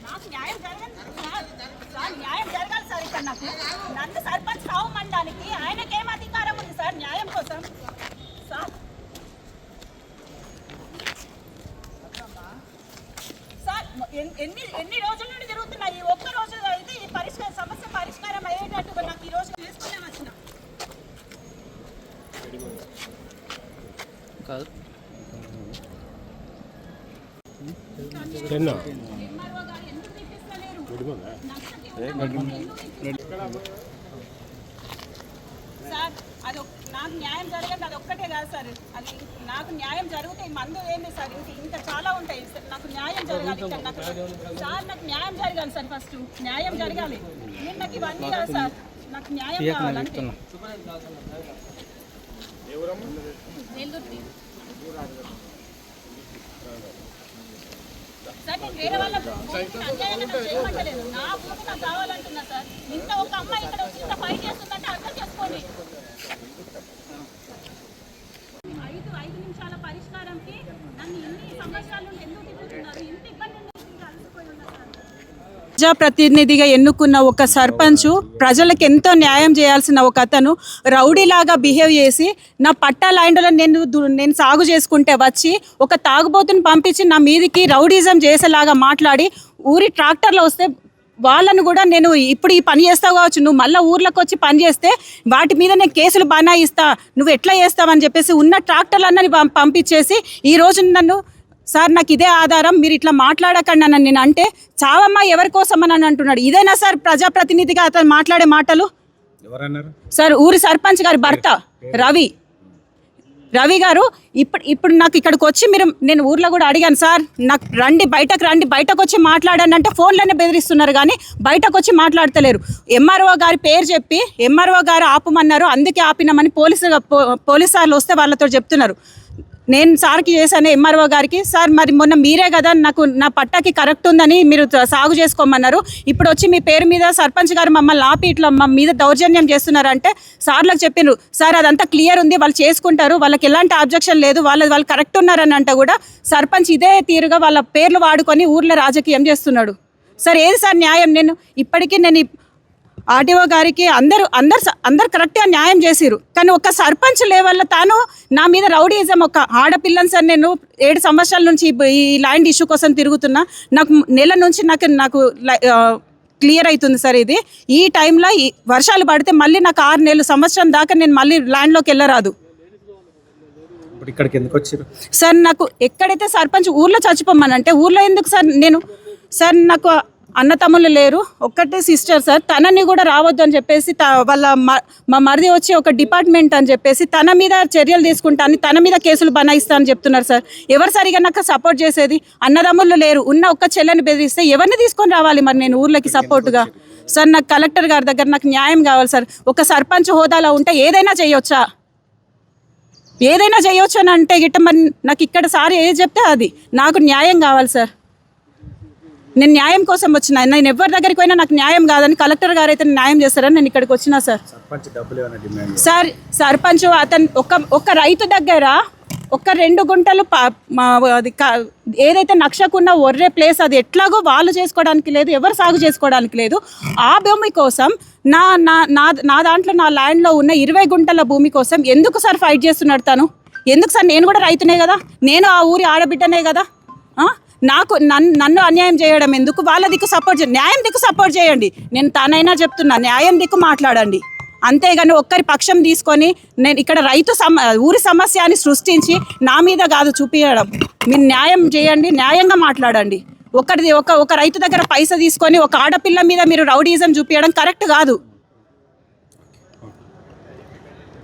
నాకు న్యాయం జరగాలి సార్. ఇక్కడ నాకు నన్ను సర్పంచ్ సావమనడానికి ఆయనకేం అధికారం ఉంది సార్ న్యాయం కోసం? సార్ సార్ ఎన్ని రోజుల నుండి జరుగుతున్నాయి? ఈ ఒక్క రోజు అయితే ఈ సమస్య పరిష్కారం అయ్యేటట్టుగా నాకు ఈ రోజు చేసుకునే వచ్చిన సార్. అది నాకు న్యాయం జరగదు, అది ఒక్కటే కాదు సార్. అది నాకు న్యాయం జరిగితే మందు ఏంటి సార్, ఇంకా చాలా ఉంటాయి. నాకు న్యాయం జరగాలి ఇక్కడ. నాకు సార్ నాకు న్యాయం జరగాలి సార్. ఫస్ట్ న్యాయం జరగాలి. నేను నాకు ఇవన్నీ కాదు సార్, నాకు న్యాయం కావాలంటే. సార్ నేను వేరే వాళ్ళ చేయమంటలేదు, నా భూమి నాకు కావాలంటున్నా సార్. ఇంత ఒక అమ్మాయి ఇక్కడ వచ్చి ఇంత ఫైట్ చేస్తుందంటే అర్థం చేసుకోండి. 5 నిమిషాల పరిష్కారంకి నన్ను ఇన్ని సంవత్సరాలు ఎందుకు తిరుగుతున్నారు? ఇంత ఇబ్బంది అలసిపోయి ఉన్నా సార్. ప్రజాప్రతినిధిగా ఎన్నుకున్న ఒక సర్పంచ్ ప్రజలకు ఎంతో న్యాయం చేయాల్సిన ఒక అతను రౌడీలాగా బిహేవ్ చేసి నా పట్టా ల్యాండ్లో నేను సాగు చేసుకుంటే వచ్చి ఒక తాగుబోతుని పంపించి నా మీదికి రౌడీజం చేసేలాగా మాట్లాడి ఊరి ట్రాక్టర్లో వస్తే వాళ్ళను కూడా నేను ఇప్పుడు ఈ పని చేస్తావు కావచ్చు, నువ్వు మళ్ళీ ఊర్లోకి వచ్చి పని చేస్తే వాటి మీద నేను కేసులు బనాయిస్తా, నువ్వు ఎట్లా చేస్తావని చెప్పేసి ఉన్న ట్రాక్టర్లన్నీ పంపించేసి ఈరోజు నన్ను సార్ నాకు ఇదే ఆధారం, మీరు ఇట్లా మాట్లాడకండి అని నేను అంటే చావమ్మా ఎవరి కోసం అని అంటున్నాడు. ఇదేనా సార్ ప్రజాప్రతినిధిగా అతను మాట్లాడే మాటలు? సార్ ఊరి సర్పంచ్ గారి భర్త రవి గారు ఇప్పుడు నాకు ఇక్కడికి వచ్చి నేను ఊర్లో కూడా అడిగాను సార్, నాకు బయటకు వచ్చి మాట్లాడండి అంటే ఫోన్లోనే బెదిరిస్తున్నారు కానీ బయటకు వచ్చి మాట్లాడతలేరు. ఎంఆర్ఓ గారి పేరు చెప్పి ఎంఆర్ఓ గారు ఆపమన్నారు, అందుకే ఆపినామని పోలీసు సార్లు వస్తే వాళ్ళతో చెప్తున్నారు. నేను సార్కి చేశాను ఎంఆర్ఓ గారికి, సార్ మరి మొన్న మీరే కదా నాకు నా పట్టాకి కరెక్ట్ ఉందని మీరు సాగు చేసుకోమన్నారు, ఇప్పుడు వచ్చి మీ పేరు మీద సర్పంచ్ గారు మమ్మల్ని ఆపి ఇట్లా మా మీద దౌర్జన్యం చేస్తున్నారంటే సార్లకు చెప్పిండ్రు, సార్ అదంతా క్లియర్ ఉంది, వాళ్ళు చేసుకుంటారు, వాళ్ళకి ఎలాంటి ఆబ్జెక్షన్ లేదు, వాళ్ళు కరెక్ట్ ఉన్నారని అంటే కూడా సర్పంచ్ ఇదే తీరుగా వాళ్ళ పేర్లు వాడుకొని ఊర్లో రాజకీయం చేస్తున్నాడు. సార్ ఏది సార్ న్యాయం? నేను ఇప్పటికీ ఆర్డీఓ గారికి అందరు కరెక్ట్గా న్యాయం చేసిరు, కానీ ఒక సర్పంచ్ లెవెల్లో తాను నా మీద రౌడీజం, ఒక ఆడపిల్లని సార్ నేను 7 సంవత్సరాల నుంచి ఈ ల్యాండ్ ఇష్యూ కోసం తిరుగుతున్నా, నాకు నెల నుంచి నాకు క్లియర్ అవుతుంది సార్. ఇది ఈ టైంలో ఈ వర్షాలు పడితే మళ్ళీ నాకు 6 నెలలు సంవత్సరం దాకా నేను మళ్ళీ ల్యాండ్లోకి వెళ్ళరాదు. సార్ నాకు ఎక్కడైతే సర్పంచ్ ఊర్లో చచ్చిపోమనంటే ఊర్లో ఎందుకు సార్ నాకు అన్న తమ్ముళ్ళు లేరు, ఒక్కటే సిస్టర్ సార్, తనని కూడా రావద్దు అని చెప్పేసి మా మరిది వచ్చి ఒక డిపార్ట్మెంట్ అని చెప్పేసి తన మీద చర్యలు తీసుకుంటాను, తన మీద కేసులు బనాయిస్తా అని చెప్తున్నారు సార్. ఎవరు సరిగా నాకు సపోర్ట్ చేసేది? అన్నదమ్ముళ్ళు లేరు, ఉన్న ఒక్క చెల్లెని బెదిరిస్తే ఎవరిని తీసుకొని రావాలి మరి నేను ఊర్లోకి సపోర్ట్గా? సార్ నాకు కలెక్టర్ గారి దగ్గర నాకు న్యాయం కావాలి సార్. ఒక సర్పంచ్ హోదాలో ఉంటే ఏదైనా చేయొచ్చా అని అంటే గిట్ట మరి నాకు ఇక్కడ సార్ ఏది చెప్తే అది, నాకు న్యాయం కావాలి సార్. నేను న్యాయం కోసం వచ్చిన, నేను ఎవరి దగ్గరికి పోయినా నాకు న్యాయం కాదని కలెక్టర్ గారు అయితే న్యాయం చేస్తారని నేను ఇక్కడికి వచ్చినా సార్. సార్ సర్పంచ్ అతను ఒక రైతు దగ్గర ఒక 2 గుంటలు అది ఏదైతే నక్షకున్న ఒర్రే ప్లేస్ అది ఎట్లాగో వాళ్ళు చేసుకోవడానికి లేదు, ఎవరు సాగు చేసుకోవడానికి లేదు. ఆ భూమి కోసం నా దాంట్లో నా ల్యాండ్లో ఉన్న 20 గుంటల భూమి కోసం ఎందుకు సార్ ఫైట్ చేస్తున్నాడు తను? ఎందుకు సార్? నేను కూడా రైతునే కదా, నేను ఆ ఊరి ఆడబిడ్డనే కదా. నన్ను అన్యాయం చేయడం ఎందుకు? వాళ్ళ దిక్కు సపోర్ట్ చేయండి, న్యాయం దిక్కు సపోర్ట్ చేయండి. నేను తానైనా చెప్తున్నా, న్యాయం దిక్కు మాట్లాడండి. అంతేగాని ఒక్కరి పక్షం తీసుకొని నేను ఇక్కడ ఊరి సమస్య అని సృష్టించి నా మీద కాదు చూపించడం. మీరు న్యాయం చేయండి, న్యాయంగా మాట్లాడండి. ఒక రైతు దగ్గర పైసా తీసుకొని ఒక ఆడపిల్ల మీద మీరు రౌడీజం చూపించడం కరెక్ట్ కాదు.